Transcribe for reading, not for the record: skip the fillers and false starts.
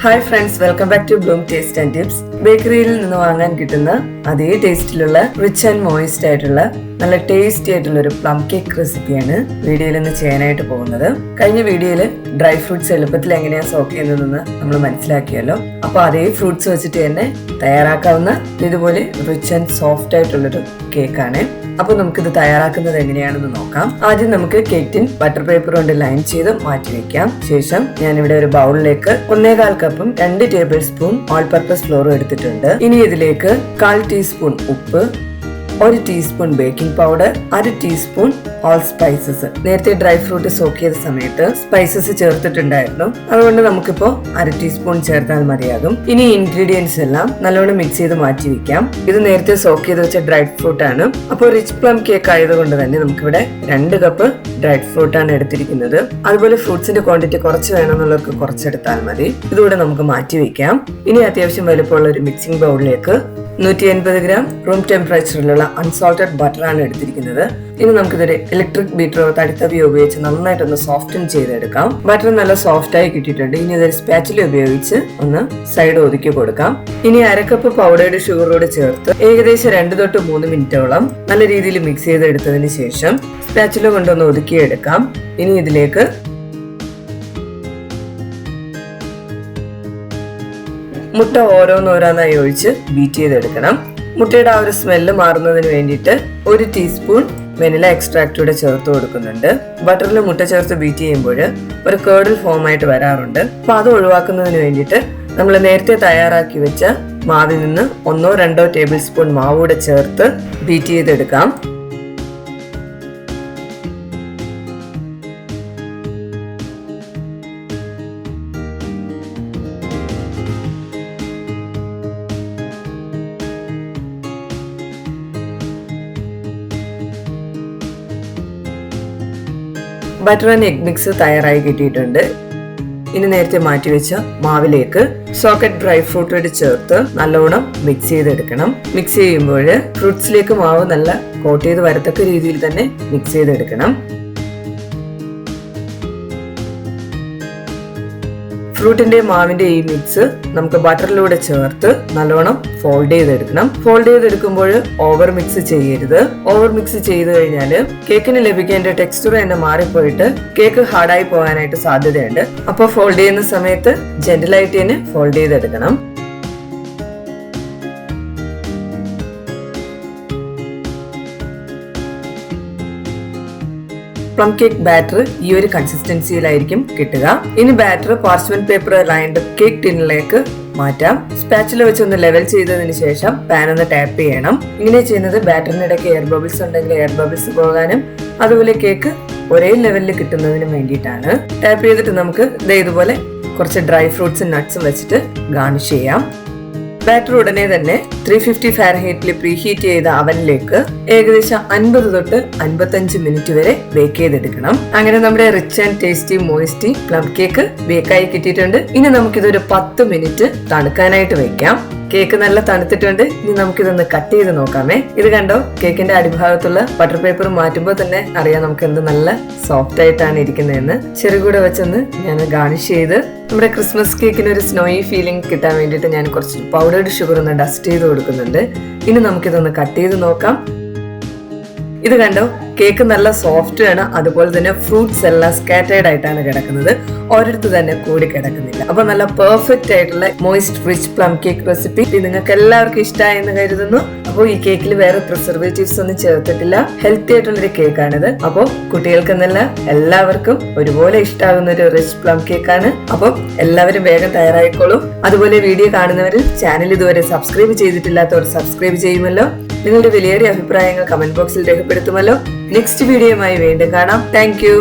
Hi friends, welcome back to Plum Taste and Tips. ബേക്കറിയിൽ നിന്ന് വാങ്ങാൻ കിട്ടുന്ന അതേ ടേസ്റ്റിലുള്ള റിച്ച് ആൻഡ് മോയിസ്റ്റ് ആയിട്ടുള്ള നല്ല ടേസ്റ്റി ആയിട്ടുള്ള ഒരു പ്ലം കേക്ക് റെസിപ്പിയാണ് വീഡിയോയിൽ നിന്ന് ചെയ്യാനായിട്ട് പോകുന്നത്. കഴിഞ്ഞ വീഡിയോയിൽ ഡ്രൈ ഫ്രൂട്ട്സ് എളുപ്പത്തിൽ എങ്ങനെയാണ് സോക്ക് ചെയ്യുന്നതെന്ന് നമ്മൾ മനസ്സിലാക്കിയല്ലോ. അപ്പോൾ അതേ ഫ്രൂട്ട്സ് വെച്ചിട്ട് തന്നെ തയ്യാറാക്കാവുന്ന ഇതുപോലെ റിച്ച് ആൻഡ് സോഫ്റ്റ് ആയിട്ടുള്ളൊരു കേക്കാണ്. അപ്പോൾ നമുക്കിത് തയ്യാറാക്കുന്നത് എങ്ങനെയാണെന്ന് നോക്കാം. ആദ്യം നമുക്ക് കേക്ക് ടിൻ ബട്ടർ പേപ്പർ കൊണ്ട് ലൈൻ ചെയ്ത് മാറ്റി വെക്കാം. ശേഷം ഞാനിവിടെ ഒരു ബൗളിലേക്ക് 1/4 കപ്പും 2 ടേബിൾ സ്പൂൺ ഓൾ പർപ്പസ് ഫ്ലോറും എടുത്തിട്ടുണ്ട്. ഇനി ഇതിലേക്ക് 1/4 ടീസ്പൂൺ ഉപ്പ്, 1 teaspoon baking powder, 1/2 teaspoon all spices. നേരത്തെ ഡ്രൈ ഫ്രൂട്ട് സോക്ക് ചെയ്ത സമയത്ത് സ്പൈസസ് ചേർത്തിട്ടുണ്ടായിരുന്നു, അതുകൊണ്ട് നമുക്കിപ്പോ 1/2 ടീസ്പൂൺ ചേർത്താൽ മതിയാകും. ഇനി ഇൻഗ്രീഡിയൻസ് എല്ലാം നല്ലോണം മിക്സ് ചെയ്ത് മാറ്റി വെക്കാം. ഇത് നേരത്തെ സോക്ക് ചെയ്ത് വെച്ച ഡ്രൈഡ് ഫ്രൂട്ട് ആണ്. അപ്പോൾ റിച്ച് പ്ലം കേക്ക് ആയതുകൊണ്ട് തന്നെ നമുക്കിവിടെ 2 കപ്പ് ഡ്രൈഡ് ഫ്രൂട്ട് ആണ് എടുത്തിരിക്കുന്നത്. അതുപോലെ ഫ്രൂട്ട്സിന്റെ ക്വാണ്ടിറ്റി കുറച്ച് വേണമെന്നുള്ളവർക്ക് കുറച്ചെടുത്താൽ മതി. ഇതുകൂടെ നമുക്ക് മാറ്റി വെക്കാം. ഇനി അത്യാവശ്യം വലുപ്പമുള്ള ഒരു മിക്സിംഗ് ബൗളിലേക്ക് 180 ഗ്രാം റൂം ടെമ്പറേച്ചറിലുള്ള അൺസോൾട്ടഡ് ബട്ടർ ആണ് എടുത്തിരിക്കുന്നത്. ഇനി നമുക്കിതൊരു ഇലക്ട്രിക് ബീറ്ററോ തടിത്തവിയോ ഉപയോഗിച്ച് നന്നായിട്ടൊന്ന് സോഫ്റ്റൻ ചെയ്തെടുക്കാം. ബട്ടർ നല്ല സോഫ്റ്റ് ആയി കിട്ടിയിട്ടുണ്ട്. ഇനി ഇതൊരു സ്പാച്ചുല ഉപയോഗിച്ച് ഒന്ന് സൈഡ് ഒതുക്കി കൊടുക്കാം. ഇനി 1/2 കപ്പ് പൗഡേർഡ് ഷുഗറോട് ചേർത്ത് ഏകദേശം 2 തൊട്ട് 3 മിനിറ്റോളം നല്ല രീതിയിൽ മിക്സ് ചെയ്തെടുത്തതിന് ശേഷം സ്പാച്ചുല കൊണ്ടൊന്ന് ഒതുക്കിയെടുക്കാം. ഇനി ഇതിലേക്ക് മുട്ട ഓരോന്നോരോന്നായി ഒഴിച്ച് ബീറ്റ് ചെയ്തെടുക്കണം. മുട്ടയുടെ ആ ഒരു സ്മെല്ല് മാറുന്നതിന് വേണ്ടിയിട്ട് 1 ടീസ്പൂൺ വെനില എക്സ്ട്രാക്റ്റൂടെ ചേർത്ത് കൊടുക്കുന്നുണ്ട്. ബട്ടറിൽ മുട്ട ചേർത്ത് ബീറ്റ് ചെയ്യുമ്പോൾ ഒരു കേർഡിൽ ഫോം ആയിട്ട് വരാറുണ്ട്. അപ്പൊ അത് ഒഴിവാക്കുന്നതിന് വേണ്ടിയിട്ട് നമ്മൾ നേരത്തെ തയ്യാറാക്കി വെച്ച മാവിൽ നിന്ന് 1-2 ടേബിൾ സ്പൂൺ മാവ് കൂടെ ചേർത്ത് ബീറ്റ് ചെയ്തെടുക്കാം. ബട്ടർ ആൻഡ് എഗ് മിക്സ് തയ്യാറായി കിട്ടിയിട്ടുണ്ട്. ഇനി നേരത്തെ മാറ്റിവെച്ച മാവിലേക്ക് സോക്കറ്റ് ഡ്രൈ ഫ്രൂട്ട് ചേർത്ത് നല്ലോണം മിക്സ് ചെയ്തെടുക്കണം. മിക്സ് ചെയ്യുമ്പോൾ ഫ്രൂട്ട്സിലേക്ക് മാവ് നല്ല കോട്ട് ചെയ്ത് വരത്തക്ക രീതിയിൽ തന്നെ മിക്സ് ചെയ്തെടുക്കണം. ഫ്രൂട്ടിന്റെ മാവിന്റെ ഈ മിക്സ് നമുക്ക് ബട്ടറിലൂടെ ചേർത്ത് നല്ലോണം ഫോൾഡ് ചെയ്തെടുക്കണം. ഫോൾഡ് ചെയ്തെടുക്കുമ്പോൾ ഓവർ മിക്സ് ചെയ്യരുത്. ഓവർ മിക്സ് ചെയ്ത് കഴിഞ്ഞാൽ കേക്കിന് ലഭിക്കേണ്ട ടെക്സ്ചർ തന്നെ മാറിപ്പോയിട്ട് കേക്ക് ഹാർഡായി പോകാനായിട്ട് സാധ്യതയുണ്ട്. അപ്പോൾ ഫോൾഡ് ചെയ്യുന്ന സമയത്ത് ജെന്റിലായിട്ട് തന്നെ ഫോൾഡ് ചെയ്തെടുക്കണം. പ്ലം കേക്ക് ബാറ്റർ ഈ ഒരു കൺസിസ്റ്റൻസിയിലായിരിക്കും കിട്ടുക. ഇനി batter parchment paper lined cake ടിന്നിലേക്ക് മാറ്റാം. സ്പാച്ചുല വെച്ച് ഒന്ന് ലെവൽ ചെയ്തതിന് ശേഷം പാൻ ഒന്ന് ടാപ്പ് ചെയ്യണം. ഇങ്ങനെ ചെയ്യുന്നത് ബാറ്ററിനിടയ്ക്ക് എയർ ബബിൾസ് ഉണ്ടെങ്കിൽ എയർ ബബിൾസ് പോകാനും അതുപോലെ കേക്ക് ഒരേ ലെവലിൽ കിട്ടുന്നതിനും വേണ്ടിയിട്ടാണ്. ടാപ്പ് ചെയ്തിട്ട് നമുക്ക് ഇതുപോലെ കുറച്ച് ഡ്രൈ ഫ്രൂട്ട്സും നട്ട്സും വെച്ചിട്ട് ഗാർണിഷ് ചെയ്യാം. ബാറ്റർ ഉടനെ തന്നെ 350 ഫാരൻഹീറ്റിൽ പ്രീഹീറ്റ് ചെയ്ത അവനിലേക്ക് ഏകദേശം 50 തൊട്ട് 55 മിനിറ്റ് വരെ ബേക്ക് ചെയ്തെടുക്കണം. അങ്ങനെ നമ്മുടെ rich and tasty moisty plum cake ബേക്കായി കിട്ടിയിട്ടുണ്ട്. ഇനി നമുക്കിതൊരു 10 മിനിറ്റ് തണുക്കാനായിട്ട് വെക്കാം. കേക്ക് നല്ല തണുത്തിട്ടുണ്ട്. ഇനി നമുക്കിതൊന്ന് കട്ട് ചെയ്ത് നോക്കാമേ. ഇത് കണ്ടോ, കേക്കിന്റെ അടിഭാഗത്തുള്ള ബട്ടർ പേപ്പർ മാറ്റുമ്പോൾ തന്നെ അറിയാം നമുക്ക് എന്ത് നല്ല സോഫ്റ്റ് ആയിട്ടാണ് ഇരിക്കുന്നതെന്ന്. ചെറുകൂടെ വെച്ചൊന്ന് ഞാൻ ഗാർണിഷ് ചെയ്ത് നമ്മുടെ ക്രിസ്മസ് കേക്കിന് ഒരു സ്നോയി ഫീലിംഗ് കിട്ടാൻ വേണ്ടിയിട്ട് ഞാൻ കുറച്ച് പൗഡേർഡ് ഷുഗർ ഒന്ന് ഡസ്റ്റ് ചെയ്ത് കൊടുക്കുന്നുണ്ട്. ഇനി നമുക്കിതൊന്ന് കട്ട് ചെയ്ത് നോക്കാം. ഇത് കണ്ടോ, കേക്ക് നല്ല സോഫ്റ്റ് ആണ്. അതുപോലെ തന്നെ ഫ്രൂട്ട്സ് എല്ലാം സ്കാറ്റേർഡ് ആയിട്ടാണ് കിടക്കുന്നത്, ഒരിടത്ത് തന്നെ കൂടി കിടക്കുന്നില്ല. അപ്പൊ നല്ല പെർഫെക്റ്റ് ആയിട്ടുള്ള moist rich plum cake recipe നിങ്ങൾക്ക് എല്ലാവർക്കും ഇഷ്ടമായെന്ന് കരുതുന്നു. അപ്പോൾ ഈ കേക്കിൽ വേറെ പ്രിസർവേറ്റീവ്സ് ഒന്നും ചേർത്തിട്ടില്ല. ഹെൽത്തി ആയിട്ടുള്ളൊരു കേക്കാണിത്. അപ്പോൾ കുട്ടികൾക്കെന്നല്ല എല്ലാവർക്കും ഒരുപോലെ ഇഷ്ടമാകുന്ന ഒരു റിച്ച് പ്ലം കേക്കാണ്. അപ്പോൾ എല്ലാവരും വേഗം തയ്യാറായിക്കോളൂ. അതുപോലെ വീഡിയോ കാണുന്നവരിൽ ചാനൽ ഇതുവരെ സബ്സ്ക്രൈബ് ചെയ്തിട്ടില്ലാത്തവർ സബ്സ്ക്രൈബ് ചെയ്യുമല്ലോ. നിങ്ങളുടെ വിലയേറിയ അഭിപ്രായങ്ങൾ കമന്റ് ബോക്സിൽ രേഖപ്പെടുത്തുമല്ലോ. നെക്സ്റ്റ് വീഡിയോയുമായി വീണ്ടും കാണാം. Thank you.